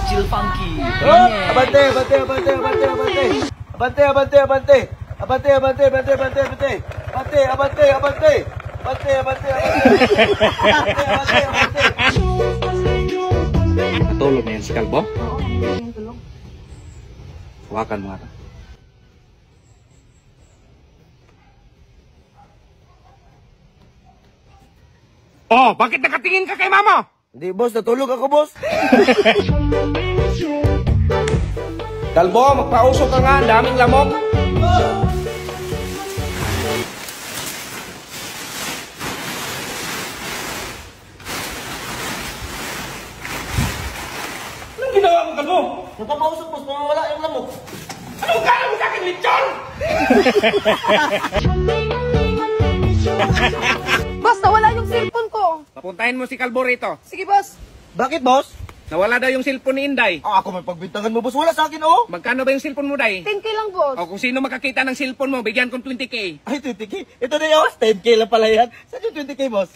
Chill Funky. Oh, abante, abante, abante, abante, abante. Abante, abante, abante. Abante, abante, abante, abante, abante. Abante, abante, abante. Abante, abante, abante. Abante, abante, abante. Natulog na yan si Kalbo? Hawakan mo nga. Oh, bakit nakatingin ka kay mama? Hindi, boss. Natulog ako, boss. Kalbo, magpausok ka nga. Ang daming lamok. Anong ginawa mo, Kalbo? Napapausok, boss. Mawawala yung lamok. Anong kala mo sa akin, lechon? Boss, nawala yung cellphone ko. Papuntahin mo si Kalbo rito. Sige, boss. Bakit, boss? Nawala daw yung cellphone ni Inday. Ako may pagbintangan mo, boss. Wala sa akin, oh. Magkano ba yung cellphone mo, Day? 10K lang, boss. O kung sino makakita ng cellphone mo, bigyan kong 20K. Ay, 20K. Ito na yun, boss. 10K lang pala yan. Saan yung 20K, boss?